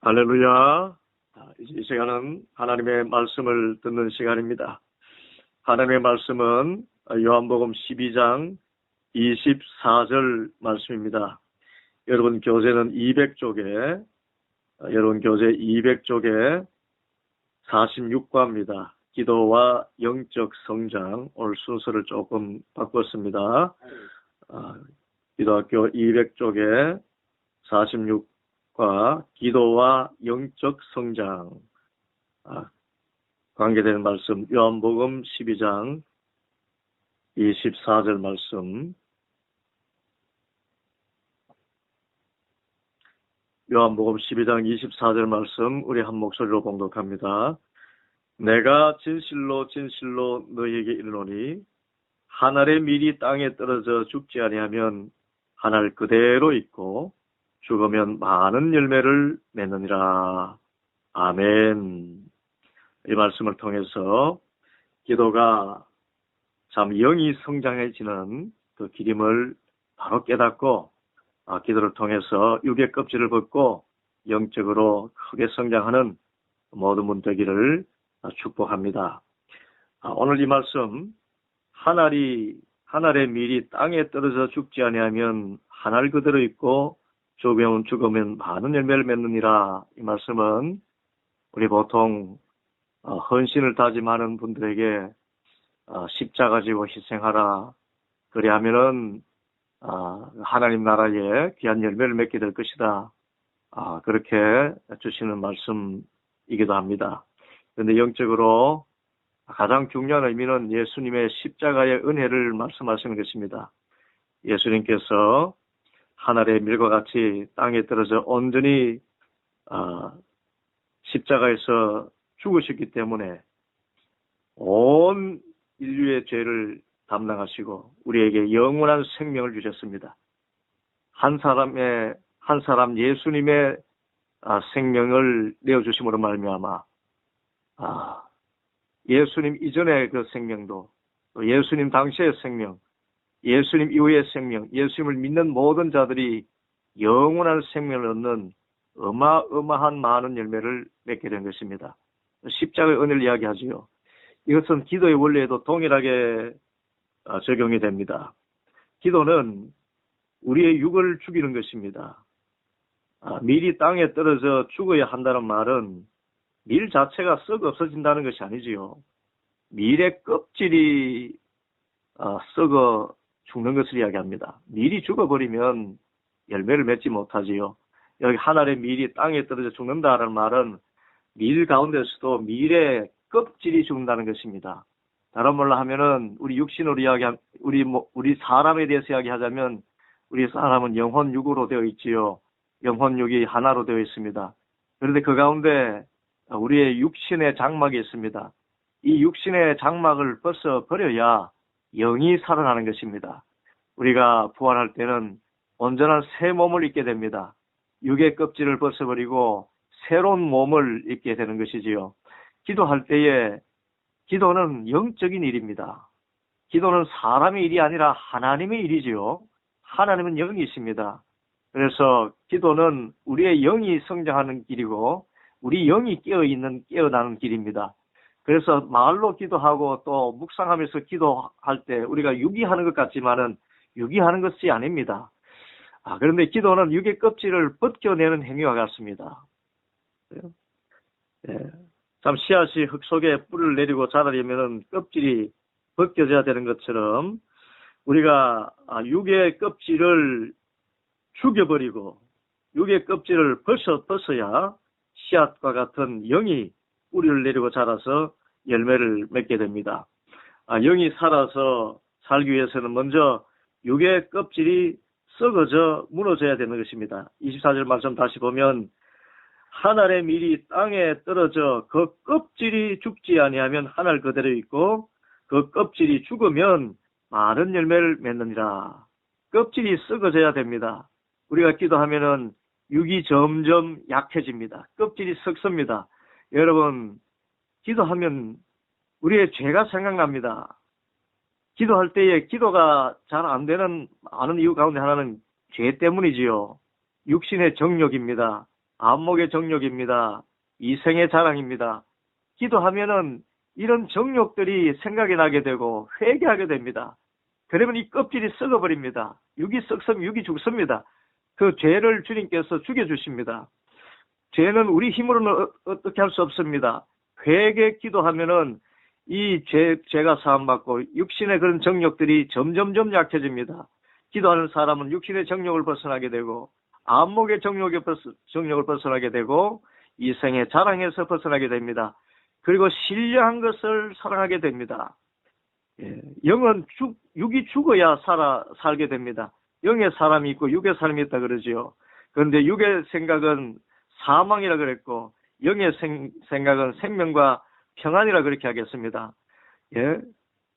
할렐루야. 이 시간은 하나님의 말씀을 듣는 시간입니다. 하나님의 말씀은 요한복음 12장 24절 말씀입니다. 여러분 교재는 200쪽에, 여러분 교재 200쪽에 46과입니다. 기도와 영적 성장, 오늘 순서를 조금 바꿨습니다. 기도학교 200쪽에 46과 기도와 영적 성장, 관계되는 말씀, 요한복음 12장 24절 말씀, 요한복음 12장 24절 말씀 우리 한 목소리로 봉독합니다. 내가 진실로 진실로 너희에게 이르노니 한 알의 밀이 땅에 떨어져 죽지 아니하면 한 알 그대로 있고 죽으면 많은 열매를 맺느니라. 아멘. 이 말씀을 통해서 기도가 참 영이 성장해지는 그 기림을 바로 깨닫고 기도를 통해서 육의 껍질을 벗고 영적으로 크게 성장하는 모든 분 되기를 축복합니다. 오늘 이 말씀, 한 알의 밀이 땅에 떨어져 죽지 아니하면 한 알 그대로 있고 죽으면 많은 열매를 맺느니라. 이 말씀은 우리 보통 헌신을 다짐하는 분들에게 십자가 지고 희생하라, 그리하면은 하나님 나라에 귀한 열매를 맺게 될 것이다, 그렇게 주시는 말씀이기도 합니다. 그런데 영적으로 가장 중요한 의미는 예수님의 십자가의 은혜를 말씀하시는 것입니다. 예수님께서 하늘의 밀과 같이 땅에 떨어져 온전히 십자가에서 죽으셨기 때문에 온 인류의 죄를 담당하시고 우리에게 영원한 생명을 주셨습니다. 한 사람 예수님의 생명을 내어주심으로 말미암아 예수님 이전의 그 생명도, 또 예수님 당시의 생명, 예수님 이후의 생명, 예수님을 믿는 모든 자들이 영원한 생명을 얻는 어마어마한 많은 열매를 맺게 된 것입니다. 십자가의 은혜를 이야기하지요. 이것은 기도의 원리에도 동일하게 적용이 됩니다. 기도는 우리의 육을 죽이는 것입니다. 밀이 땅에 떨어져 죽어야 한다는 말은 밀 자체가 썩어 없어진다는 것이 아니지요. 밀의 껍질이 썩어 죽는 것을 이야기합니다. 밀이 죽어버리면 열매를 맺지 못하지요. 여기 한 알의 밀이 땅에 떨어져 죽는다는 말은 밀 가운데서도 밀의 껍질이 죽는다는 것입니다. 다른 말로 하면은 우리 육신으로 우리 사람에 대해서 이야기하자면 우리 사람은 영혼 육으로 되어 있지요. 영혼 육이 하나로 되어 있습니다. 그런데 그 가운데 우리의 육신의 장막이 있습니다. 이 육신의 장막을 벗어버려야 영이 살아나는 것입니다. 우리가 부활할 때는 온전한 새 몸을 입게 됩니다. 육의 껍질을 벗어버리고 새로운 몸을 입게 되는 것이지요. 기도할 때에 기도는 영적인 일입니다. 기도는 사람의 일이 아니라 하나님의 일이지요. 하나님은 영이십니다. 그래서 기도는 우리의 영이 성장하는 길이고 우리 영이 깨어나는 길입니다. 그래서 말로 기도하고 또 묵상하면서 기도할 때 우리가 유기하는 것 같지만은 유기하는 것이 아닙니다. 그런데 기도는 육의 껍질을 벗겨내는 행위와 같습니다. 참 씨앗이 흙 속에 뿌리를 내리고 자라려면 껍질이 벗겨져야 되는 것처럼 우리가 육의 껍질을 죽여버리고 육의 껍질을 벗어야 씨앗과 같은 영이 뿌리를 내리고 자라서 열매를 맺게 됩니다. 영이 살아서 살기 위해서는 먼저 육의 껍질이 썩어져 무너져야 되는 것입니다. 24절 말씀 다시 보면 한 알의 밀이 땅에 떨어져 그 껍질이 죽지 아니하면 한 알 그대로 있고 그 껍질이 죽으면 많은 열매를 맺느니라. 껍질이 썩어져야 됩니다. 우리가 기도하면은 육이 점점 약해집니다. 껍질이 썩습니다. 여러분, 기도하면 우리의 죄가 생각납니다. 기도할 때에 기도가 잘 안 되는 많은 이유 가운데 하나는 죄 때문이지요. 육신의 정욕입니다. 안목의 정욕입니다. 이생의 자랑입니다. 기도하면은 이런 정욕들이 생각이 나게 되고 회개하게 됩니다. 그러면 이 껍질이 썩어버립니다. 육이 썩으면 육이 죽습니다. 그 죄를 주님께서 죽여주십니다. 죄는 우리 힘으로는 어떻게 할 수 없습니다. 회개 기도하면은 이 죄가 사함받고 육신의 그런 정욕들이 점점점 약해집니다. 기도하는 사람은 육신의 정욕을 벗어나게 되고 안목의 정욕을 벗어나게 되고 이생의 자랑에서 벗어나게 됩니다. 그리고 신령한 것을 사랑하게 됩니다. 영은 육이 죽어야 살게 됩니다. 영의 사람이 있고 육의 사람이 있다 그러지요. 그런데 육의 생각은 사망이라 그랬고 영의 생각은 생명과 평안이라 그렇게 하겠습니다. 예.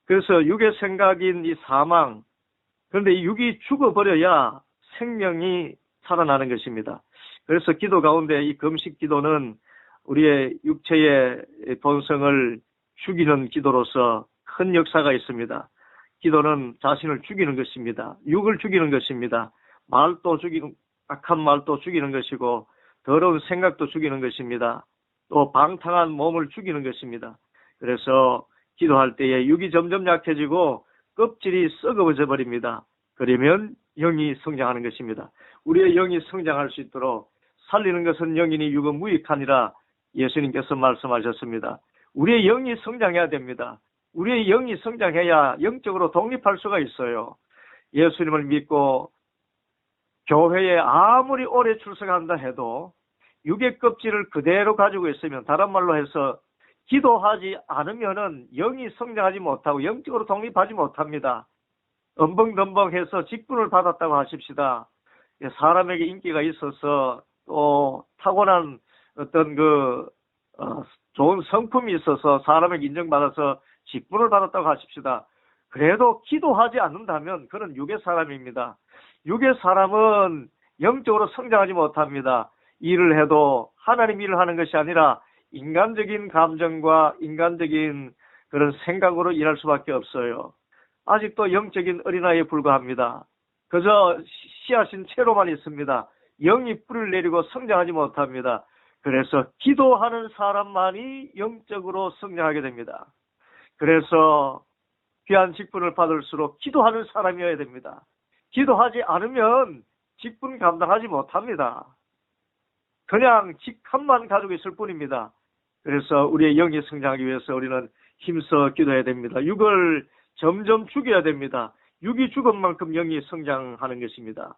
그래서 육의 생각인 이 사망, 그런데 이 육이 죽어버려야 생명이 살아나는 것입니다. 그래서 기도 가운데 이 금식 기도는 우리의 육체의 본성을 죽이는 기도로서 큰 역사가 있습니다. 기도는 자신을 죽이는 것입니다. 육을 죽이는 것입니다. 악한 말도 죽이는 것이고 더러운 생각도 죽이는 것입니다. 또 방탕한 몸을 죽이는 것입니다. 그래서 기도할 때에 육이 점점 약해지고 껍질이 썩어져 버립니다. 그러면 영이 성장하는 것입니다. 우리의 영이 성장할 수 있도록 살리는 것은 영이니 육은 무익하니라 예수님께서 말씀하셨습니다. 우리의 영이 성장해야 됩니다. 우리의 영이 성장해야 영적으로 독립할 수가 있어요. 예수님을 믿고 교회에 아무리 오래 출석한다 해도 육의 껍질을 그대로 가지고 있으면, 다른 말로 해서 기도하지 않으면은 영이 성장하지 못하고 영적으로 독립하지 못합니다. 덤벙덤벙해서 직분을 받았다고 하십시다. 사람에게 인기가 있어서 또 타고난 어떤 좋은 성품이 있어서 사람에게 인정받아서 직분을 받았다고 하십시다. 그래도 기도하지 않는다면 그는 육의 사람입니다. 육의 사람은 영적으로 성장하지 못합니다. 일을 해도 하나님 일을 하는 것이 아니라 인간적인 감정과 인간적인 그런 생각으로 일할 수밖에 없어요. 아직도 영적인 어린아이에 불과합니다. 그저 씨앗인 채로만 있습니다. 영이 뿌리를 내리고 성장하지 못합니다. 그래서 기도하는 사람만이 영적으로 성장하게 됩니다. 그래서 귀한 직분을 받을수록 기도하는 사람이어야 됩니다. 기도하지 않으면 직분 감당하지 못합니다. 그냥 직함만 가지고 있을 뿐입니다. 그래서 우리의 영이 성장하기 위해서 우리는 힘써 기도해야 됩니다. 육을 점점 죽여야 됩니다. 육이 죽은 만큼 영이 성장하는 것입니다.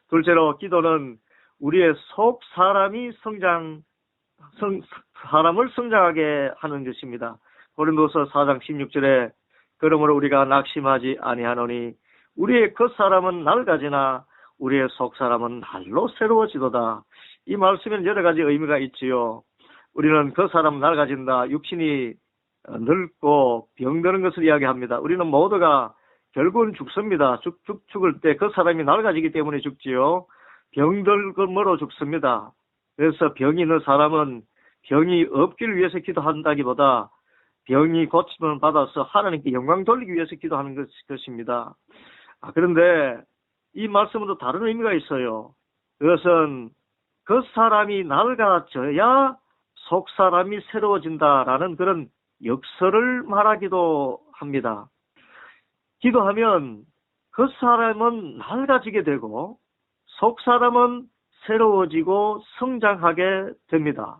둘째로 기도는 우리의 속 사람이 사람을 성장하게 하는 것입니다. 고린도서 4장 16절에 그러므로 우리가 낙심하지 아니하노니 우리의 겉사람은 낡아지나 우리의 속사람은 날로 새로워지도다. 이 말씀에는 여러 가지 의미가 있지요. 우리는 겉사람은 낡아진다. 육신이 늙고 병드는 것을 이야기합니다. 우리는 모두가 결국은 죽습니다. 죽을 때 겉사람이 낡아지기 때문에 죽지요. 병들므로 죽습니다. 그래서 병이 있는 사람은 병이 없기를 위해서 기도한다기보다 병이 고침을 받아서 하나님께 영광 돌리기 위해서 기도하는 것입니다. 그런데 이 말씀은 또 다른 의미가 있어요. 그것은 그 사람이 낡아져야 속 사람이 새로워진다라는 그런 역설을 말하기도 합니다. 기도하면 그 사람은 낡아지게 되고 속 사람은 새로워지고 성장하게 됩니다.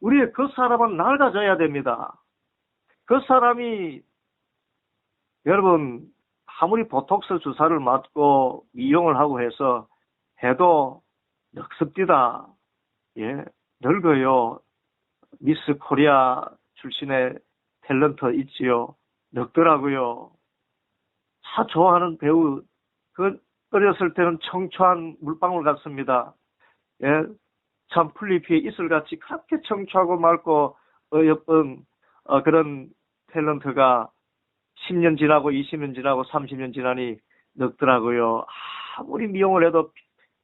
우리의 그 사람은 낡아져야 됩니다. 그 사람이 여러분 아무리 보톡스 주사를 맞고 미용을 하고 해도 늙습니다. 예, 늙어요. 미스 코리아 출신의 탤런트 있지요. 늙더라고요. 다 좋아하는 배우, 어렸을 때는 청초한 물방울 같습니다. 예, 참 풀잎이 이슬같이 그렇게 청초하고 맑고 예쁜 그런 탤런트가 10년 지나고 20년 지나고 30년 지나니 늙더라고요. 아무리 미용을 해도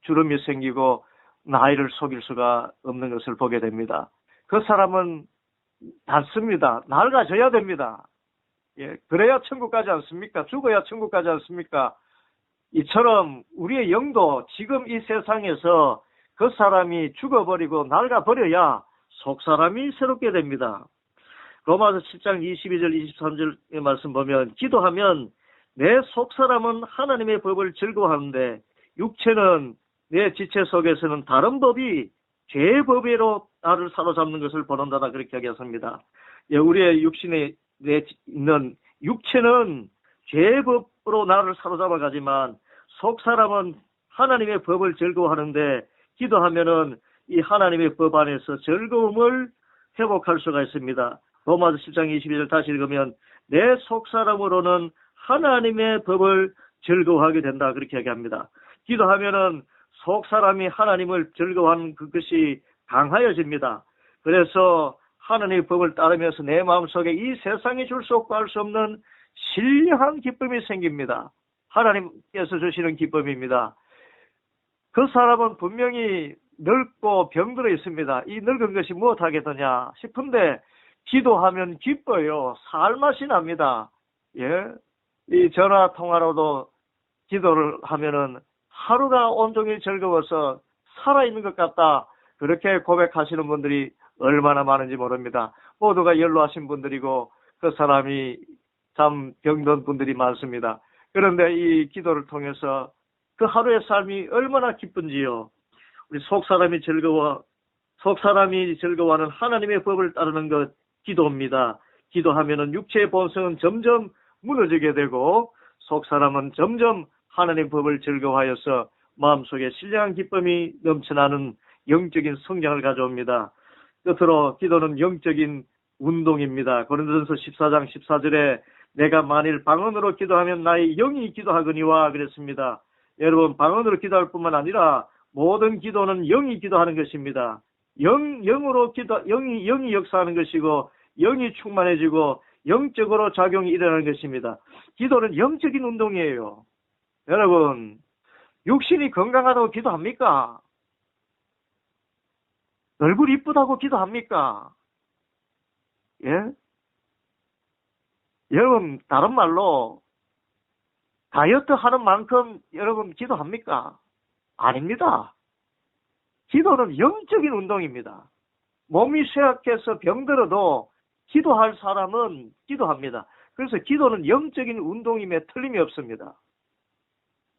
주름이 생기고 나이를 속일 수가 없는 것을 보게 됩니다. 그 사람은 낫습니다. 낡아져야 됩니다. 예, 그래야 천국 가지 않습니까? 죽어야 천국 가지 않습니까? 이처럼 우리의 영도 지금 이 세상에서 그 사람이 죽어버리고 낡아버려야 속 사람이 새롭게 됩니다. 로마서 7장 22절 23절의 말씀 보면 기도하면 내 속 사람은 하나님의 법을 즐거워하는데 육체는 내 지체 속에서는 다른 법이 죄의 법으로 나를 사로잡는 것을 보는다다 그렇게 하겠습니다. 우리의 육신에 있는 육체는 죄의 법으로 나를 사로잡아 가지만 속 사람은 하나님의 법을 즐거워하는데 기도하면은 이 하나님의 법 안에서 즐거움을 회복할 수가 있습니다. 로마서 10장 22절 다시 읽으면 내 속 사람으로는 하나님의 법을 즐거워하게 된다 그렇게 얘기합니다. 기도하면은 속 사람이 하나님을 즐거워하는 그것이 강하여집니다. 그래서 하나님의 법을 따르면서 내 마음속에 이 세상이 줄 수 없고 할 수 없는 신령한 기쁨이 생깁니다. 하나님께서 주시는 기쁨입니다. 그 사람은 분명히 늙고 병들어 있습니다. 이 늙은 것이 무엇하겠느냐 싶은데 기도하면 기뻐요. 살맛이 납니다. 예, 이 전화 통화로도 기도를 하면은 하루가 온종일 즐거워서 살아있는 것 같다. 그렇게 고백하시는 분들이 얼마나 많은지 모릅니다. 모두가 연로하신 분들이고 그 사람이 참 병든 분들이 많습니다. 그런데 이 기도를 통해서 그 하루의 삶이 얼마나 기쁜지요. 우리 속 사람이 즐거워하는 하나님의 법을 따르는 것 기도입니다. 기도하면은 육체의 본성은 점점 무너지게 되고 속 사람은 점점 하나님의 법을 즐거워하여서 마음속에 신령한 기쁨이 넘쳐나는 영적인 성장을 가져옵니다. 끝으로 기도는 영적인 운동입니다. 고린도전서 14장 14절에 내가 만일 방언으로 기도하면 나의 영이 기도하거니와 그랬습니다. 여러분 방언으로 기도할 뿐만 아니라 모든 기도는 영이 기도하는 것입니다. 영이 역사하는 것이고 영이 충만해지고 영적으로 작용이 일어나는 것입니다. 기도는 영적인 운동이에요. 여러분 육신이 건강하다고 기도합니까? 얼굴 이쁘다고 기도합니까? 예? 여러분 다른 말로 다이어트 하는 만큼 여러분 기도합니까? 아닙니다. 기도는 영적인 운동입니다. 몸이 쇠약해서 병들어도 기도할 사람은 기도합니다. 그래서 기도는 영적인 운동임에 틀림이 없습니다.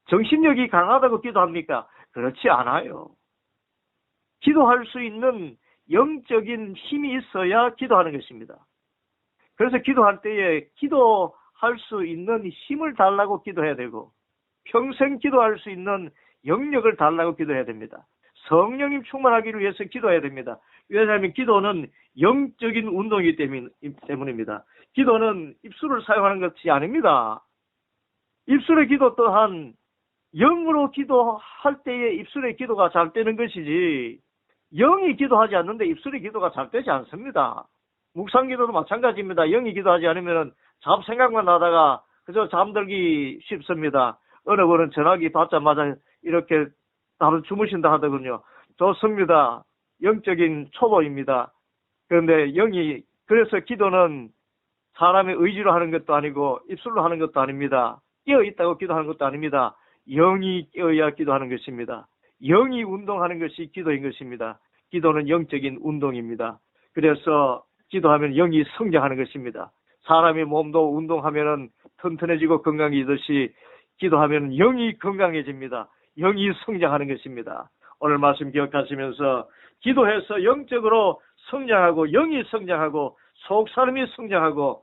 정신력이 강하다고 기도합니까? 그렇지 않아요. 기도할 수 있는 영적인 힘이 있어야 기도하는 것입니다. 그래서 기도할 때에 기도할 수 있는 힘을 달라고 기도해야 되고 평생 기도할 수 있는 영력을 달라고 기도해야 됩니다. 성령님 충만하기를 위해서 기도해야 됩니다. 왜냐하면 기도는 영적인 운동이기 때문입니다. 기도는 입술을 사용하는 것이 아닙니다. 입술의 기도 또한 영으로 기도할 때에 입술의 기도가 잘 되는 것이지 영이 기도하지 않는데 입술의 기도가 잘 되지 않습니다. 묵상기도도 마찬가지입니다. 영이 기도하지 않으면 잡생각만 하다가 그저 잠들기 쉽습니다. 어느 분은 전화기 받자마자 이렇게 바로 주무신다 하더군요. 좋습니다. 영적인 초보입니다. 그런데 그래서 기도는 사람의 의지로 하는 것도 아니고 입술로 하는 것도 아닙니다. 깨어있다고 기도하는 것도 아닙니다. 영이 깨어야 기도하는 것입니다. 영이 운동하는 것이 기도인 것입니다. 기도는 영적인 운동입니다. 그래서 기도하면 영이 성장하는 것입니다. 사람의 몸도 운동하면 튼튼해지고 건강해지듯이 기도하면 영이 건강해집니다. 영이 성장하는 것입니다. 오늘 말씀 기억하시면서 기도해서 영적으로 성장하고 영이 성장하고 속 사람이 성장하고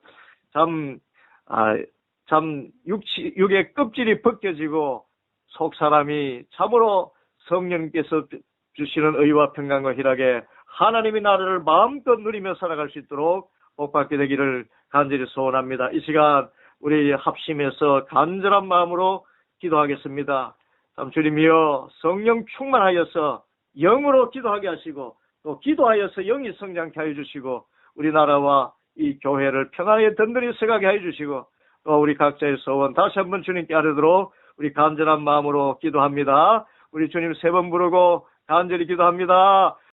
육의 껍질이 벗겨지고 속 사람이 참으로 성령께서 주시는 의와 평강과 희락에 하나님의 나라를 마음껏 누리며 살아갈 수 있도록 복받게 되기를 간절히 소원합니다. 이 시간 우리 합심해서 간절한 마음으로 기도하겠습니다. 참 주님이여 성령 충만하여서 영으로 기도하게 하시고 또 기도하여서 영이 성장케 하여 주시고 우리나라와 이 교회를 평안하게 든든히 서가게 하여 주시고 또 우리 각자의 소원 다시 한번 주님께 아뢰도록 우리 간절한 마음으로 기도합니다. 우리 주님 3번 부르고 간절히 기도합니다.